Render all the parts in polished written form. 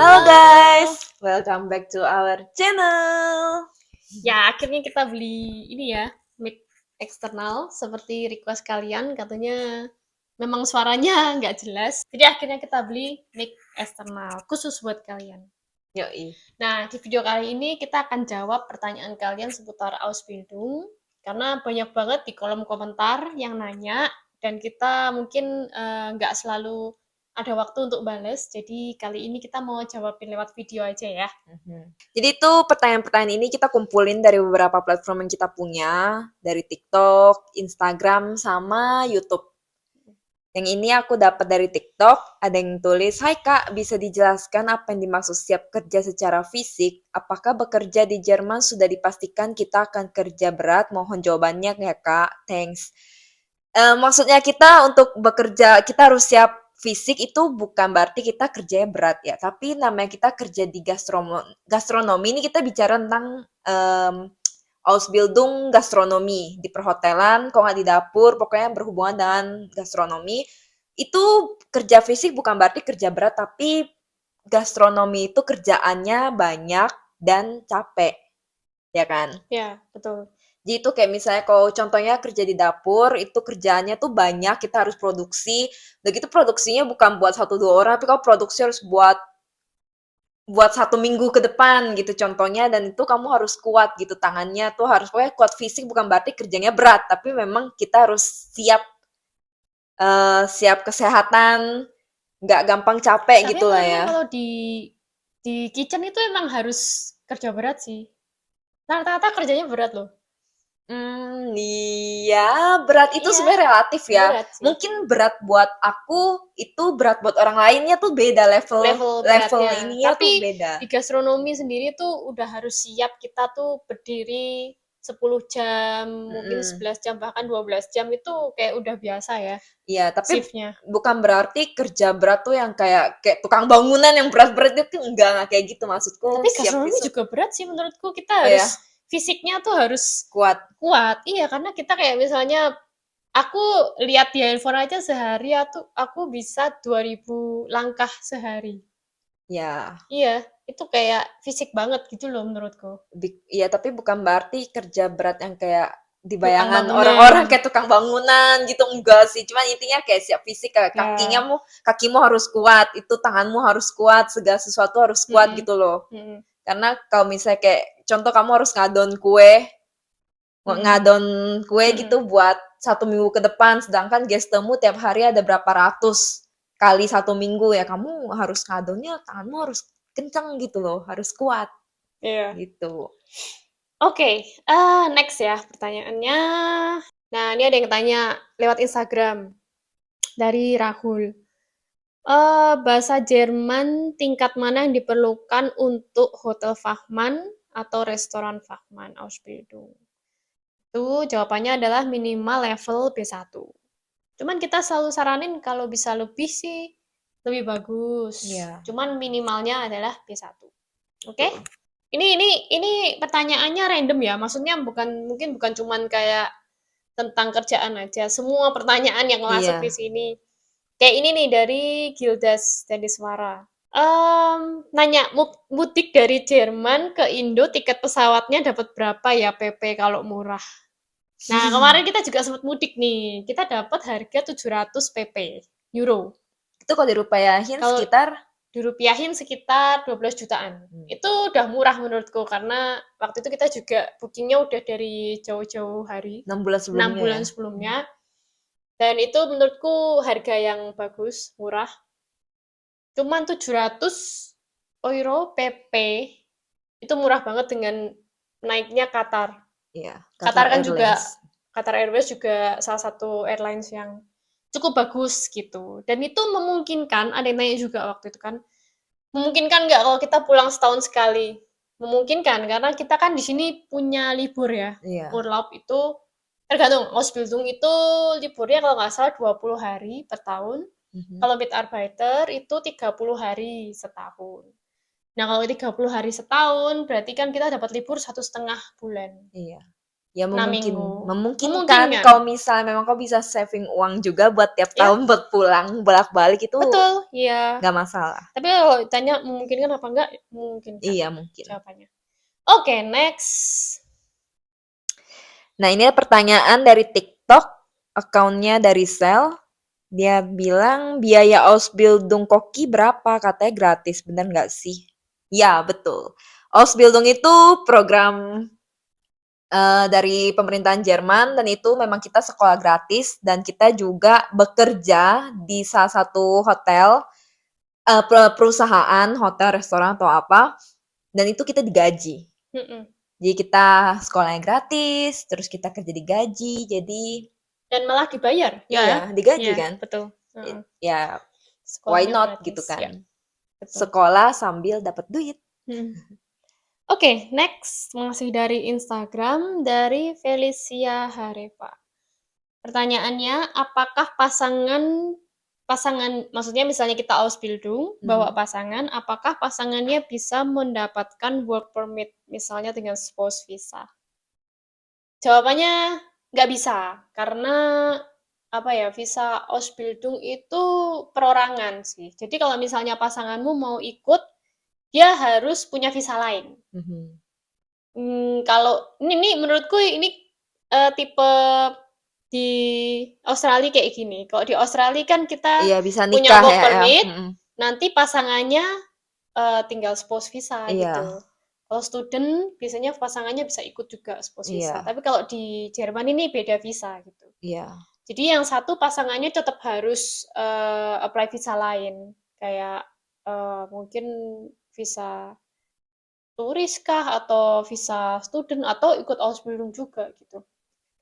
Halo guys, welcome back to our channel. Ya, akhirnya kita beli ini ya, mic eksternal seperti request kalian katanya memang suaranya nggak jelas. Jadi akhirnya kita beli mic eksternal khusus buat kalian. Yoi. Nah, di video kali ini kita akan jawab pertanyaan kalian seputar Ausbildung karena banyak banget di kolom komentar yang nanya dan kita mungkin nggak selalu ada waktu untuk bales. Jadi kali ini kita mau jawabin lewat video aja ya. Jadi itu pertanyaan-pertanyaan ini kita kumpulin dari beberapa platform yang kita punya, dari TikTok, Instagram, sama YouTube. Yang ini aku dapat dari TikTok, ada yang tulis, "Hai Kak, bisa dijelaskan apa yang dimaksud siap kerja secara fisik? Apakah bekerja di Jerman sudah dipastikan kita akan kerja berat? Mohon jawabannya ya Kak, thanks." Maksudnya kita untuk bekerja, kita harus siap fisik itu bukan berarti kita kerjanya berat ya, tapi namanya kita kerja di gastronomi ini kita bicara tentang Ausbildung gastronomi di perhotelan, kalau nggak di dapur, pokoknya berhubungan dengan gastronomi. Itu kerja fisik bukan berarti kerja berat, tapi gastronomi itu kerjaannya banyak dan capek, ya kan? Ya, betul. Jadi itu kayak misalnya kalau contohnya kerja di dapur, itu kerjaannya tuh banyak, kita harus produksi. Udah gitu produksinya bukan buat satu dua orang, tapi kalau produksi harus buat 1 minggu ke depan gitu contohnya, dan itu kamu harus kuat gitu, tangannya tuh harus pokoknya kuat fisik, bukan berarti kerjanya berat, tapi memang kita harus siap kesehatan, nggak gampang capek Tapi gitu lah menurutku ya. kalau di kitchen itu emang harus kerja berat sih. Rata-rata kerjanya berat loh. Iya, berat itu Iya, sebenarnya relatif ya. berat sih. Mungkin berat buat aku, itu berat buat orang lainnya tuh beda level Level level beratnya. ininya tuh Tapi beda. di gastronomi sendiri tuh udah harus siap kita tuh berdiri 10 jam, mungkin Mhm. 11 jam, bahkan 12 jam itu kayak udah biasa ya Iya, tapi shiftnya. bukan berarti kerja berat tuh yang kayak kayak tukang bangunan yang berat-berat itu enggak kayak gitu maksudku Tapi siap gastronomi besok. juga berat sih menurutku. Kita Oh harus ya, fisiknya tuh harus kuat. kuat. Iya, karena kita kayak misalnya aku lihat di handphone aja sehari aku bisa 2.000 langkah sehari. Ya, Iya, itu kayak fisik banget gitu loh menurutku. iya tapi bukan berarti kerja berat yang kayak di Tukang bayangan bangunan. orang-orang kayak tukang bangunan gitu enggak sih. Cuman intinya kayak siap fisik kayak Ya. kakimu harus kuat, itu tanganmu harus kuat, segala sesuatu harus kuat Mm-mm. gitu loh. Mm-mm. Karena kalau misalnya kayak contoh kamu harus Mm-mm. ngadon kue Mm-mm. gitu buat 1 minggu ke depan, sedangkan gestemu tiap hari ada berapa ratus kali 1 minggu ya, kamu harus ngadonnya tanganmu harus kenceng gitu loh, harus kuat Iya. gitu. Oke, next ya pertanyaannya. Nah, ini ada yang tanya lewat Instagram dari Rahul. Bahasa Jerman tingkat mana yang diperlukan untuk hotel Fachmann atau restoran Fachmann Ausbildung? Itu jawabannya adalah minimal level B1. Cuman kita selalu saranin kalau bisa lebih sih lebih bagus. Iya, Cuman minimalnya adalah B1. Oke? betul. Ini pertanyaannya random ya. Maksudnya mungkin bukan cuman kayak tentang kerjaan aja. Semua pertanyaan yang masuk di Iya. sini. Kayak ini nih dari Gildas Deniswara. Nanya mudik dari Jerman ke Indo tiket pesawatnya dapat berapa ya PP kalau murah? Nah, kemarin kita juga sempat mudik nih. Kita dapat harga 700 PP euro. Itu kalau dirupiahin Kalau sekitar dirupiahin sekitar 12 jutaan. Itu udah murah menurutku karena waktu itu kita juga bookingnya udah dari jauh-jauh hari, 6 bulan 6 sebelumnya bulan ya. sebelumnya. Dan itu menurutku harga yang bagus, murah. Cuman 700 euro PP itu murah banget dengan naiknya Qatar. Iya, Qatar Qatar kan juga, Airlines. Qatar Airways juga salah satu airlines yang cukup bagus gitu. Dan itu memungkinkan, ada yang nanya juga waktu itu kan, memungkinkan nggak kalau kita pulang setahun sekali? Memungkinkan, karena kita kan di sini punya libur ya. Iya. Urlaub itu tergantung, Ausbildung itu liburnya kalau nggak salah 20 hari per tahun. Mhm. Kalau Mitarbeiter itu 30 hari setahun. Nah, kalau 30 hari setahun, berarti kan kita dapat libur 1,5 bulan. Iya. Ya 6 minggu. memungkinkan Memungkinkan. kalau misalnya memang kau bisa saving uang juga buat tiap Ya, tahun buat pulang bolak-balik itu betul, iya. nggak masalah. Tapi kalau ditanya memungkinkan apa enggak, memungkinkan Iya mungkin. jawabannya. Oke, next. Nah ini ada pertanyaan dari TikTok, akunnya dari Sel. Dia bilang biaya Ausbildung Koki berapa? Katanya gratis, bener nggak sih? Ya betul. Ausbildung itu program dari pemerintahan Jerman dan itu memang kita sekolah gratis dan kita juga bekerja di salah satu hotel, perusahaan, hotel, restoran atau apa, dan itu kita digaji. Mm-mm. Jadi kita sekolahnya gratis, terus kita kerja digaji, jadi Dan malah dibayar, ya? iya digaji Ya, kan. betul. Heeh. Ya why Sekolahnya not gratis, gitu kan. ya, betul. Sekolah sambil dapat duit. Oke, next masih dari Instagram dari Felicia Hareva. Pertanyaannya, apakah pasangan maksudnya misalnya kita Ausbildung, bawa pasangan, apakah pasangannya bisa mendapatkan work permit misalnya dengan spouse visa? Jawabannya nggak bisa, karena apa ya, visa Ausbildung itu perorangan sih. Jadi kalau misalnya pasanganmu mau ikut, dia harus punya visa lain. Kalau ini menurutku ini tipe di Australia kayak gini. Kalau di Australia kan kita Iya bisa punya nikah work ya. permit, nanti pasangannya tinggal spouse visa Iya. gitu. Kalau student biasanya pasangannya bisa ikut juga spouse visa. Iya. Tapi kalau di Jerman ini beda visa gitu. Iya. Jadi yang satu pasangannya tetap harus apply visa lain, kayak mungkin visa turis kah atau visa student atau ikut Ausbildung juga gitu.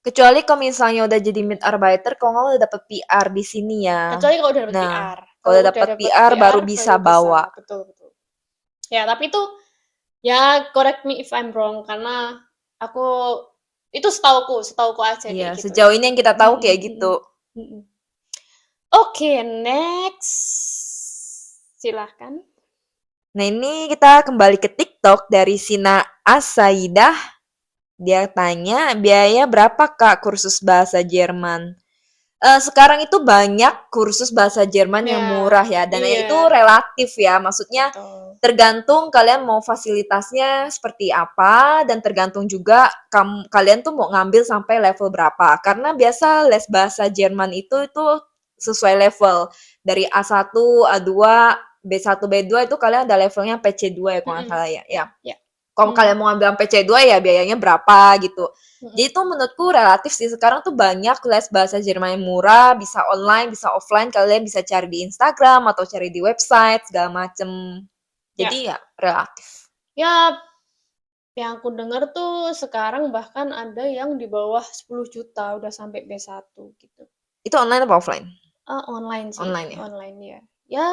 Kecuali kalau misalnya udah jadi Mitarbeiter, kalau nggak udah dapet PR di sini ya. Kecuali kalau udah dapet Nah, PR. kalau udah dapet PR baru bisa bawa. Betul, betul. Ya, tapi itu ya correct me if I'm wrong karena aku itu setauku aja Iya, kayak gitu. sejauh ini yang kita tahu kayak gitu. Oke, next. Silahkan. Nah, ini kita kembali ke TikTok dari Sina Asaidah. Dia tanya, biaya berapa Kak kursus bahasa Jerman? Sekarang itu banyak kursus bahasa Jerman yang murah ya, dan itu relatif ya, maksudnya tergantung kalian mau fasilitasnya seperti apa, dan tergantung juga kalian tuh mau ngambil sampai level berapa. Karena biasa les bahasa Jerman itu sesuai level, dari A1, A2, B1, B2 itu kalian ada levelnya PC2 ya kalau nggak salah ya. Kalau kalian mau ngambil sampai C2 ya biayanya berapa gitu. Jadi itu menurutku relatif sih. Sekarang tuh banyak les bahasa Jerman yang murah, bisa online, bisa offline. Kalian bisa cari di Instagram atau cari di website segala macem. Jadi ya relatif. Ya, yang aku dengar tuh sekarang bahkan ada yang di bawah 10 juta udah sampai B1 gitu. Itu online apa offline? Online sih. Online ya? Online ya. Ya,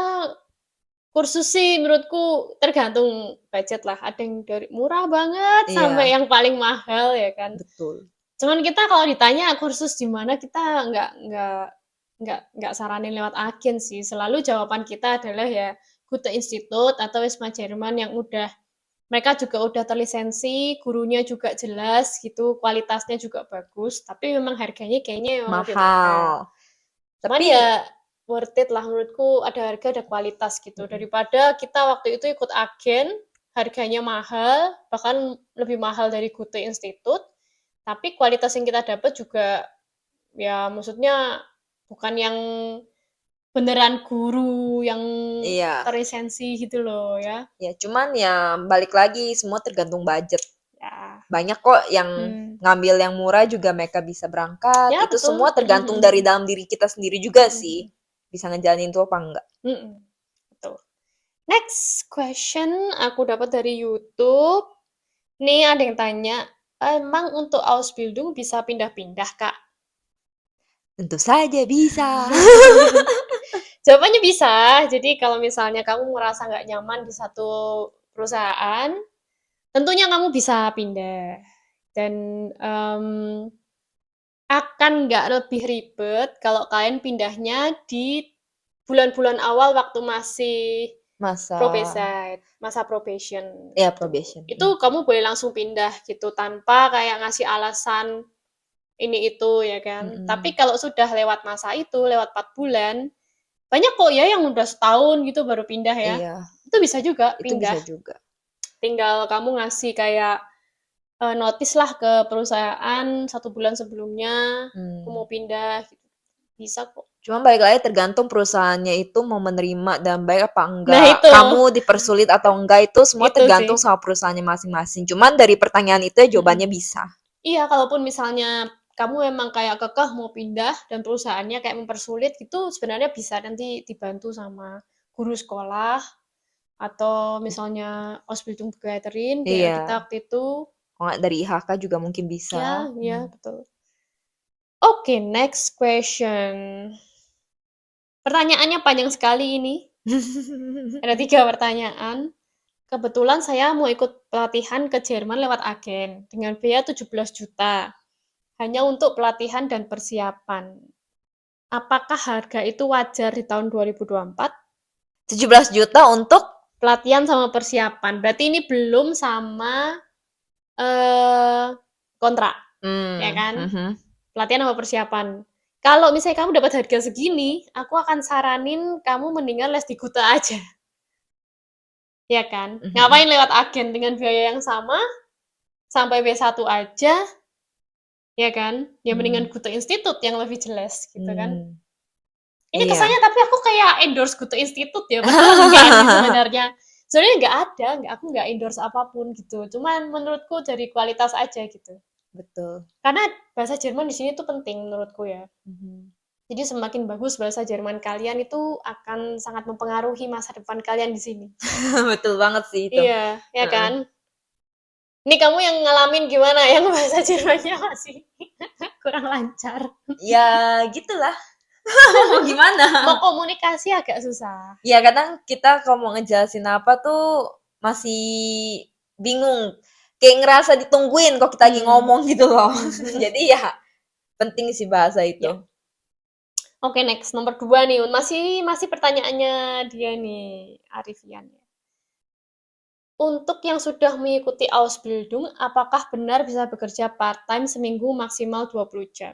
kursus sih menurutku tergantung budget lah. Ada yang dari murah banget sampai yang paling mahal ya kan. Betul. Cuman kita kalau ditanya kursus di mana, kita nggak saranin lewat agen sih. Selalu jawaban kita adalah ya Goethe Institut atau Wisma Jerman yang mereka juga udah terlisensi, gurunya juga jelas gitu, kualitasnya juga bagus, tapi memang harganya kayaknya memang lebih mahal. Cuman ya worth it lah menurutku, ada harga ada kualitas gitu. Daripada kita waktu itu ikut agen, harganya mahal, bahkan lebih mahal dari Goethe Institut, tapi kualitas yang kita dapat juga ya maksudnya bukan yang beneran guru yang terlisensi gitu loh ya. Ya, cuman ya balik lagi semua tergantung budget. Ya. Banyak kok yang ngambil yang murah juga mereka bisa berangkat. Ya, itu betul. Semua tergantung dari dalam diri kita sendiri juga sih. Bisa ngejalanin itu apa enggak. Betul. Next question aku dapat dari YouTube. Nih ada yang tanya, emang untuk Ausbildung bisa pindah-pindah, Kak? Tentu saja bisa. Jawabannya bisa. Jadi kalau misalnya kamu merasa nggak nyaman di satu perusahaan, tentunya kamu bisa pindah. Dan akan nggak lebih ribet kalau kalian pindahnya di bulan-bulan awal waktu masih Masa masa probation ya gitu. probation. Itu kamu boleh langsung pindah gitu tanpa kayak ngasih alasan ini itu ya kan. Tapi kalau sudah lewat masa itu, lewat 4 bulan, banyak kok ya yang udah setahun gitu baru pindah ya. Iya, Itu bisa juga itu pindah. bisa juga. Tinggal kamu ngasih kayak notice lah ke perusahaan 1 bulan sebelumnya, aku mau pindah gitu. Bisa kok. Cuma balik lagi tergantung perusahaannya itu mau menerima dan baik apa Nah enggak. itu, Kamu dipersulit atau enggak itu semua itu sih. tergantung sama perusahaannya masing-masing. Cuman dari pertanyaan itu ya jawabannya bisa. Iya, kalaupun misalnya kamu memang kayak kekeh mau pindah dan perusahaannya kayak mempersulit gitu, sebenarnya bisa nanti dibantu sama guru sekolah atau misalnya Ausbildungsbegleiterin kayak kita Iya. waktu itu. Kalau nggak dari IHK juga mungkin Ya, bisa. ya betul. Oke, next question. Pertanyaannya panjang sekali ini. Ada 3 pertanyaan. Kebetulan saya mau ikut pelatihan ke Jerman lewat agen dengan biaya 17 juta. Hanya untuk pelatihan dan persiapan. Apakah harga itu wajar di tahun 2024? 17 juta untuk Pelatihan sama persiapan. Berarti ini belum sama kontrak, ya kan? Pelatihan sama persiapan. Kalau misalnya kamu dapat harga segini, aku akan saranin kamu mendingan les di Kuta aja. Ya kan? Ngapain lewat agen dengan biaya yang sama, sampai B1 aja, ya kan? Ya mendingan Kuta Institute yang lebih jelas, gitu kan? Ini Iya. kesannya tapi aku kayak endorse Kuta Institute ya, padahal enggak sih sebenarnya. Sebenarnya enggak ada, aku enggak endorse apapun gitu. Cuman menurutku dari kualitas aja gitu. Betul. Karena bahasa Jerman di sini tuh penting menurutku ya. Jadi semakin bagus bahasa Jerman kalian itu akan sangat mempengaruhi masa depan kalian di sini. Betul banget sih itu. Iya, ya kan? Ini kamu yang ngalamin gimana yang bahasa Jermannya masih kurang lancar? Ya gitulah. Mau gimana? Mau komunikasi agak susah. Ya kadang kita kalau mau ngejelasin apa tuh masih bingung. Kayak ngerasa ditungguin kok kita lagi ngomong gitu loh. Jadi ya penting sih bahasa itu. Ya. Oke, next nomor 2 nih. Masih pertanyaannya dia nih, Arifian. Untuk yang sudah mengikuti Ausbildung, apakah benar bisa bekerja part-time seminggu maksimal 20 jam?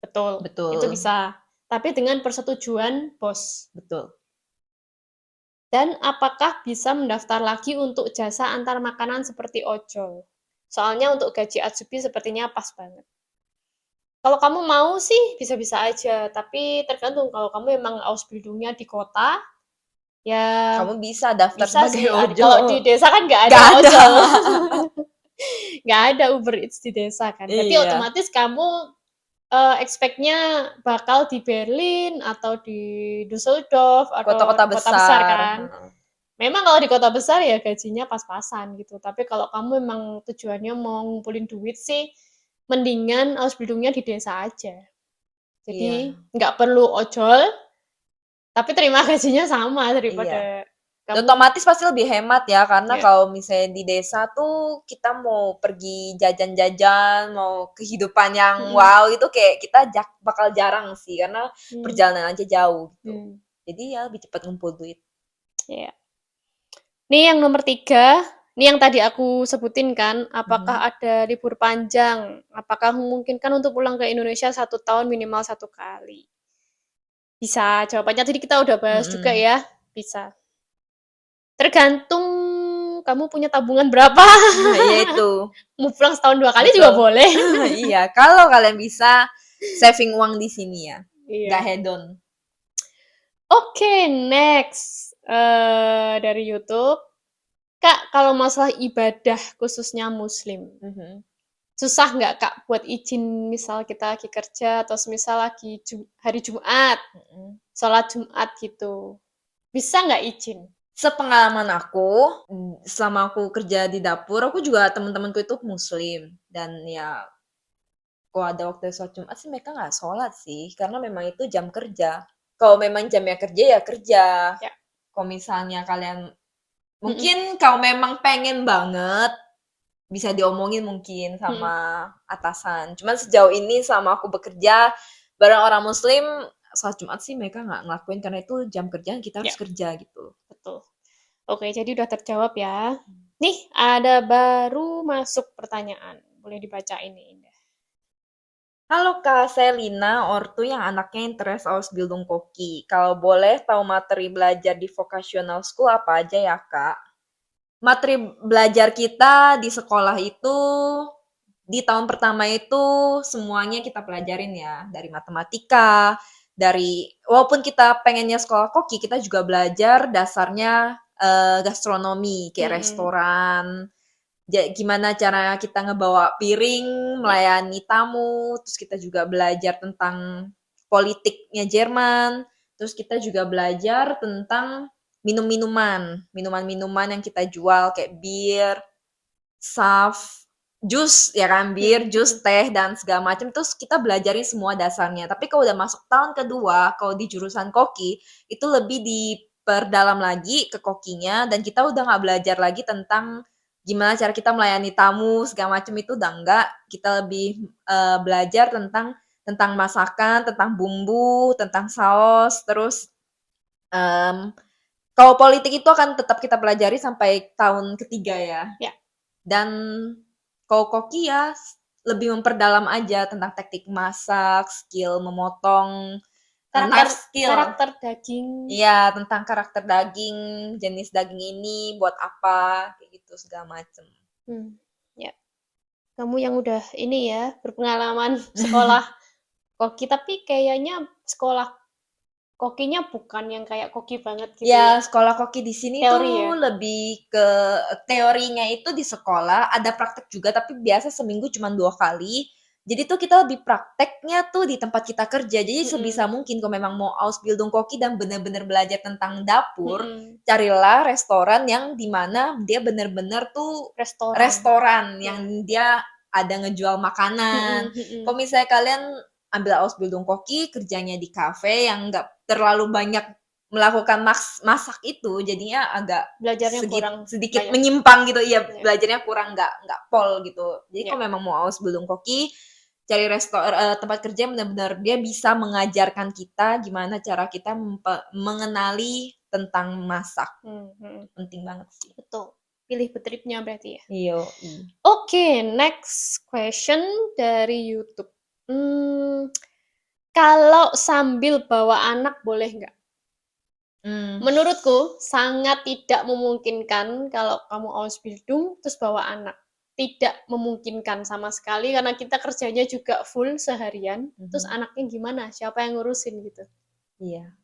Betul. Itu bisa. Tapi dengan persetujuan bos. Betul. Dan apakah bisa mendaftar lagi untuk jasa antar makanan seperti ojol? Soalnya untuk gaji Atsubi sepertinya pas banget. Kalau kamu mau sih bisa-bisa aja, tapi tergantung kalau kamu memang Ausbildungnya di kota, ya Kamu bisa daftar bisa sebagai sih. ojol. Kalau di desa kan nggak ada ojol. Nggak ada Uber Eats di desa kan. Berarti otomatis kamu expect-nya bakal di Berlin atau di Düsseldorf atau Kota-kota kota besar kan. besar. Memang kalau di kota besar ya gajinya pas-pasan gitu. Tapi kalau kamu memang tujuannya mau ngumpulin duit sih, mendingan Ausbildungnya di desa aja. Jadi nggak perlu ojol, tapi terima gajinya sama daripada kamu. Otomatis pasti lebih hemat ya, karena kalau misalnya di desa tuh kita mau pergi jajan-jajan, mau kehidupan yang wow itu kayak kita bakal jarang sih, karena perjalanan aja jauh gitu. Jadi ya lebih cepat ngumpul duit. Iya. Nih yang nomor 3, nih yang tadi aku sebutin kan, apakah ada libur panjang? Apakah memungkinkan untuk pulang ke Indonesia 1 tahun minimal 1 kali? Bisa, jawabannya tadi kita udah bahas juga ya, bisa. Tergantung kamu punya tabungan berapa. Iya itu. Mau pulang setahun 2 kali juga boleh. Iya, kalau kalian bisa saving uang di sini ya, nggak hedon. Oke, next. Dari YouTube. Kak, kalau masalah ibadah khususnya muslim, susah nggak Kak buat izin misal kita lagi kerja atau semisal lagi hari Jumat, sholat Jumat gitu. Bisa nggak izin? Sepengalaman aku, selama aku kerja di dapur, aku juga teman-temanku itu muslim. Dan ya, kalau ada waktu sholat Jumat sih mereka nggak sholat sih, karena memang itu jam kerja. Kalau memang jamnya kerja ya kerja. Kalau misalnya kalian, mungkin kalau memang pengen banget, bisa diomongin mungkin sama atasan. Cuman sejauh ini selama aku bekerja bareng orang muslim, sholat Jumat sih mereka nggak ngelakuin karena itu jam kerjaan kita harus kerja gitu. gitu. Oke, jadi udah terjawab ya. Nih, ada baru masuk pertanyaan. Boleh dibaca ini, Indah. Halo Kak, saya Lina, ortu yang anaknya interest Ausbildung Koki. Kalau boleh tahu materi belajar di vocational school apa aja ya Kak? Materi belajar kita di sekolah itu, di tahun pertama itu semuanya kita pelajarin ya. Dari matematika, walaupun kita pengennya sekolah koki, kita juga belajar dasarnya gastronomi, kayak Mm-mm. restoran, gimana cara kita ngebawa piring, Ya. melayani tamu, terus kita juga belajar tentang politiknya Jerman, terus kita juga belajar tentang minuman-minuman yang kita jual kayak bir, sav, jus ya kan, bir, jus, Mm-mm. teh dan segala macam terus kita belajarin semua dasarnya. Tapi kalau udah masuk tahun kedua, kalau di jurusan koki itu lebih diperdalam lagi ke kokinya dan kita udah nggak belajar lagi tentang gimana cara kita melayani tamu segala macam itu udah enggak. Kita lebih belajar tentang masakan, tentang bumbu, tentang saus, terus em, kalau politik itu akan tetap kita pelajari sampai tahun ketiga ya. Ya. Dan kalau koki ya lebih memperdalam aja tentang teknik masak, skill memotong, Karakter knife skill. karakter daging. Iya, tentang karakter daging, jenis daging ini buat apa, kayak gitu segala macem. Ya. Kamu yang udah ini ya, berpengalaman sekolah koki, tapi kayaknya sekolah kokinya bukan yang kayak koki banget gitu Ya, ya. sekolah koki di sini Teori ya. tuh lebih ke teorinya itu di sekolah, ada praktek juga, tapi biasa seminggu cuma 2 kali. Jadi tuh kita lebih prakteknya tuh di tempat kita kerja. Jadi Mm-mm. sebisa mungkin kalau memang mau Ausbildung Koki dan bener-bener belajar tentang dapur, Mm-mm. carilah restoran yang dimana dia bener-bener tuh Restoran. restoran Ya. yang dia ada ngejual makanan. Mm-mm. Mm-mm. Kalau misalnya kalian ambil Ausbildung Koki, kerjanya di kafe yang nggak terlalu banyak melakukan masak itu jadinya agak Belajarnya kurang sedikit banyak. menyimpang gitu ya, Ya. belajarnya kurang nggak pol gitu. Jadi Ya. kalau memang mau Ausbildung Koki cari tempat kerja benar-benar dia bisa mengajarkan kita gimana cara kita mengenali tentang masak. Penting banget sih. Betul. Pilih betripnya berarti ya. Iya. Oke, next question dari YouTube. Kalau sambil bawa anak boleh nggak? Menurutku sangat tidak memungkinkan kalau kamu Ausbildung terus bawa anak. Tidak memungkinkan sama sekali karena kita kerjanya juga full seharian. Terus anaknya gimana? Siapa yang ngurusin gitu? Iya.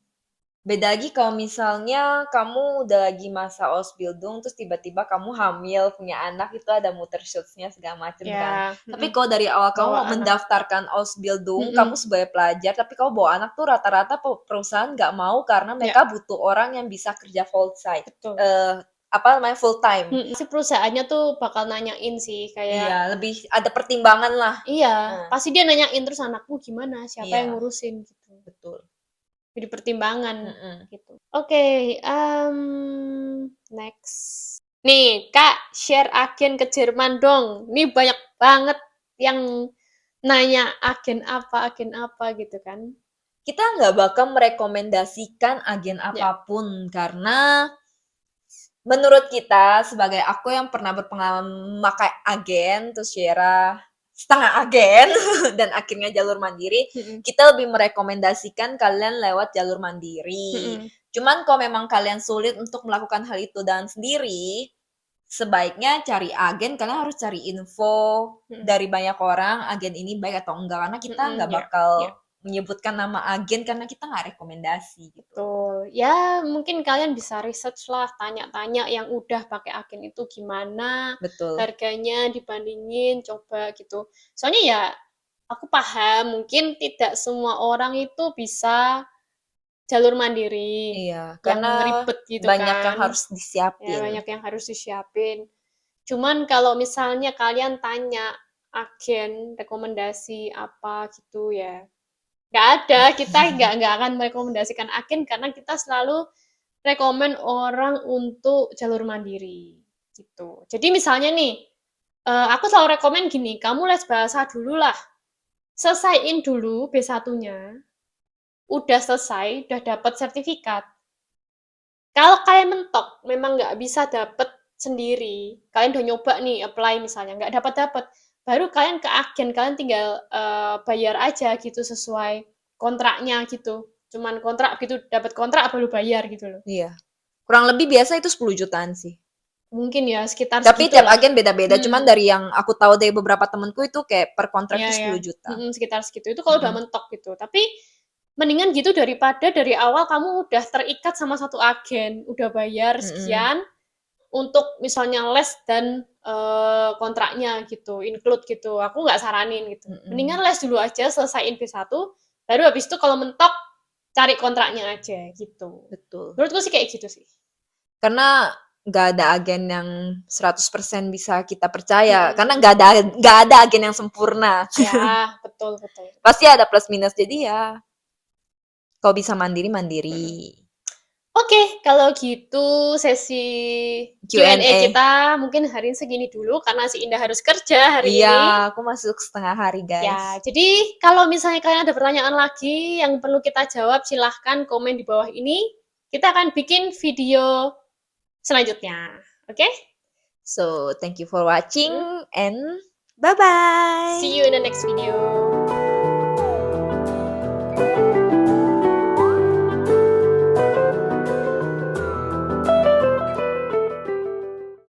Beda lagi kalau misalnya kamu udah lagi masa Ausbildung terus tiba-tiba kamu hamil, punya anak, itu ada Mutterschutznya segala macam kan. Ya. Tapi kalau dari awal kamu Bawa mau anak. mendaftarkan Ausbildung, kamu sebagai pelajar, tapi kamu bawa anak tuh rata-rata perusahaan nggak mau karena mereka butuh orang yang bisa kerja full time. Betul. Full time. Si perusahaannya tuh bakal nanyain sih kayak. Iya, lebih ada pertimbangan lah. Iya, pasti dia nanyain terus anakmu gimana, siapa yang ngurusin gitu. Betul. Jadi pertimbangan gitu. Oke, next. Nih, Kak, share agen ke Jerman dong. Nih banyak banget yang nanya agen apa gitu kan. Kita nggak bakal merekomendasikan agen apapun karena menurut kita sebagai aku yang pernah berpengalaman memakai agen, terus Syera setengah agen dan akhirnya jalur mandiri, kita lebih merekomendasikan kalian lewat jalur mandiri. Cuman kalau memang kalian sulit untuk melakukan hal itu dan sendiri, sebaiknya cari agen, kalian harus cari info dari banyak orang, agen ini baik atau enggak, karena kita nggak bakal menyebutkan nama agen karena kita nggak rekomendasi gitu. Betul. Ya, mungkin kalian bisa research lah, tanya-tanya yang udah pakai agen itu gimana, harganya dibandingin, coba gitu. Soalnya ya, aku paham mungkin tidak semua orang itu bisa jalur mandiri. Iya, yang karena ribet gitu banyak kan. yang harus disiapin. Ya, banyak yang harus disiapin. Cuman kalau misalnya kalian tanya agen rekomendasi apa gitu ya, nggak ada, kita nggak akan merekomendasikan agen karena kita selalu rekomen orang untuk jalur mandiri gitu. Jadi misalnya nih, aku selalu rekomen gini, kamu les bahasa dulu lah, selesaiin dulu B1-nya, udah selesai, udah dapat sertifikat, Kalau kalian mentok, memang nggak bisa dapet sendiri. Kalian udah nyoba nih apply misalnya, nggak dapat-dapat. Baru kalian ke agen, kalian tinggal bayar aja gitu sesuai kontraknya gitu. Cuman kontrak gitu, dapat kontrak baru bayar gitu loh. Iya. Kurang lebih biasa itu 10 jutaan sih. Mungkin ya sekitar Tapi tiap segitulah. agen beda-beda, cuman Hmm, dari yang aku tahu dari beberapa temenku itu kayak per kontrak ya itu ya. 10 juta. Sekitar segitu. Itu kalau udah Mm-mm. mentok gitu. Tapi mendingan gitu daripada dari awal kamu udah terikat sama satu agen, udah bayar Mm-mm. sekian, untuk misalnya les dan kontraknya gitu, include gitu. Aku nggak saranin gitu. Mm-mm. Mendingan les dulu aja, selesaiin B1, baru habis itu kalau mentok, cari kontraknya aja gitu. Betul. Menurutku sih kayak gitu sih. Karena nggak ada agen yang 100% bisa kita percaya. Karena Mm-mm. nggak ada agen yang sempurna. Ya, betul, betul. Pasti ada plus minus. Jadi ya, kalau bisa mandiri, mandiri. Oke, kalau gitu sesi Q&A Q&A. kita mungkin hari ini segini dulu karena si Indah harus kerja hari Iya, ini. aku masuk setengah hari, guys. Ya, jadi kalau misalnya kalian ada pertanyaan lagi yang perlu kita jawab, silahkan komen di bawah ini. Kita akan bikin video selanjutnya. Oke? So, thank you for watching Hmm. and See you in bye-bye. the next video.